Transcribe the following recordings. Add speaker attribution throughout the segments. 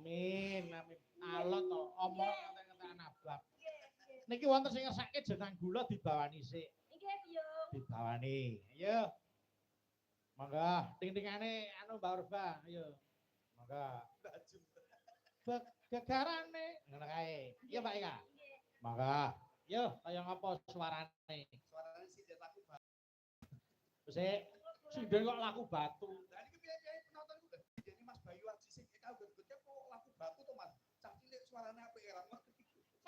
Speaker 1: Amin, amin. Alot to, omong ngeten-ngeten abab. Niki wonten sing ngersake jenang gula dibawani sik.
Speaker 2: Nggih, Biung.
Speaker 1: Dibawani. Ayo. Monggo, ting-tingane anu Mbak Urba, ayo. Monggo. Gegarane ngono kae. Iya Mbak Ika. Monggo. Yo, kaya ngapa suarane? Suarane sinden laku batu. Sik, sinden kok laku batu. Lah niki piye-piye penonton ku dene Mas Bayu Aji sing kok laku batu to Mas. Cah cilik suarane apik era.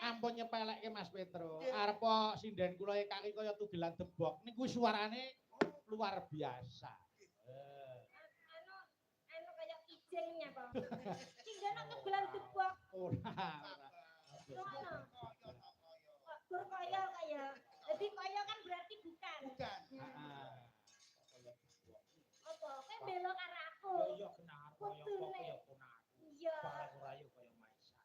Speaker 1: Ampun nyepelekke Mas Petro. Arep sinden kula kaki kaya tugelan debok. Niku suarane luar biasa.
Speaker 2: Anu kayak kijengnya, Pak. Sinden tugelan debok.
Speaker 1: Ora.
Speaker 2: Gur kaya kaya. Jadi kaya kan berarti bukan.
Speaker 1: Bukan.
Speaker 2: Apa? Kowe belok karo aku.
Speaker 1: Iya kenal kaya kaya ponaku.
Speaker 2: Iya.
Speaker 1: Barang ora yo kaya Maisa.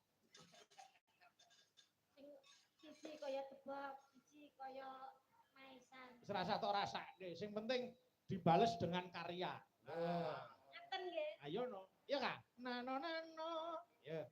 Speaker 2: Siji kaya debok, siji kaya Maisan.
Speaker 1: Wis rasa tok rasake. Sing penting dibales dengan karya.
Speaker 2: Ngaten nggih.
Speaker 1: Ayo no. Iya Kak? Nano. Ya.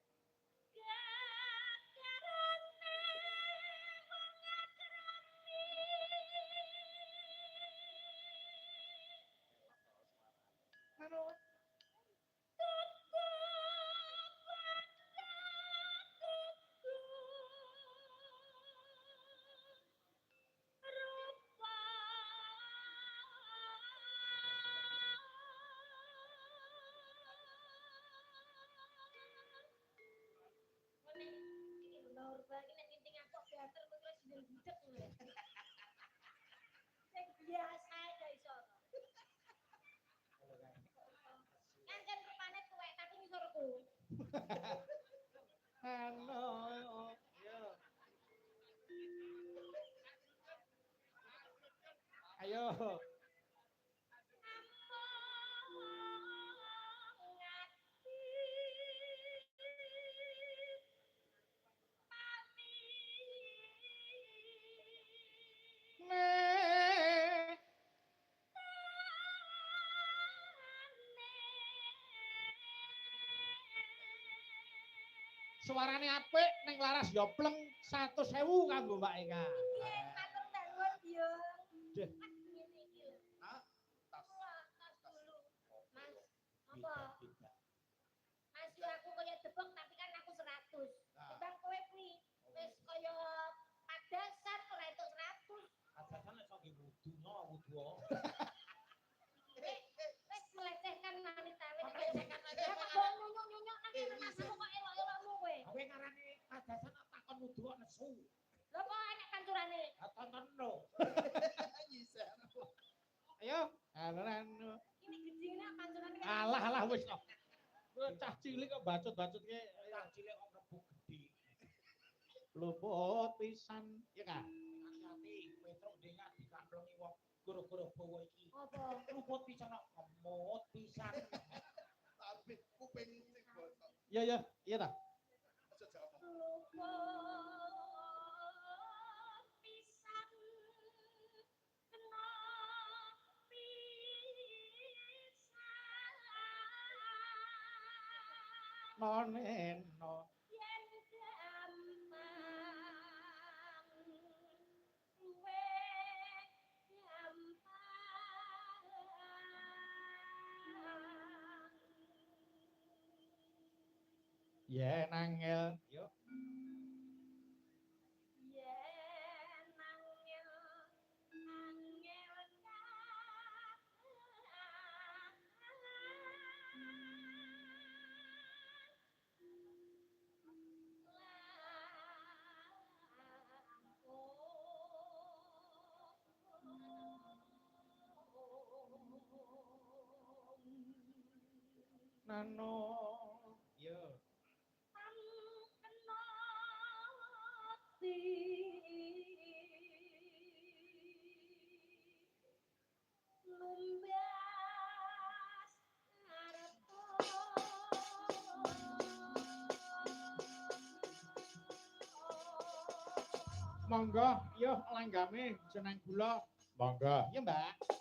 Speaker 1: Ayo. Suarane apik ning laras ya pleng 100.000 kanggo Mbak Eka.
Speaker 2: Nggih, matur nuwun, Biung.
Speaker 1: Nggih.
Speaker 2: Ngene iki lho.
Speaker 1: Hah? Tas.
Speaker 2: Tas dulu. Mas, apa? Mas yo aku kaya debok tapi kan aku 100. Bang kowe kuwi wis kaya padasan ora entuk 100.
Speaker 1: Padasan iso nggih wudu.
Speaker 2: Wis melecehkan wanita. Wis melecehkan wanita. Kok nyunyuk-nyunyuk nang masmu kok elok-elokmu kowe.
Speaker 1: Kowe ngarani padasan takon wudu kok nesu.
Speaker 2: Lho kok enek kancurane?
Speaker 1: Tontonno. Ayo, anu.
Speaker 2: Ini gedine kancurane.
Speaker 1: Alah wis kok. Kowe cah cilik kok bacot-bacotke cah cilik kok rebuk gedhe. Luput pisan, ya Kak. Hati-hati, Petro dengar dikamplengi wong gara-gara bawa iki.
Speaker 2: Apa?
Speaker 1: Luput pisan kok kemut pisan. Tapi kuping sing bosok. Iya ta. Aja jawab.
Speaker 2: Luput pisan kena pisan.
Speaker 1: Noneno.
Speaker 2: Yen gampang luwe gampang.
Speaker 1: Yen angel, yo.
Speaker 2: Yen angel
Speaker 1: Nano, yo. Monggo, yo langgame jeneng kula. Monggo. Iya, Mbak.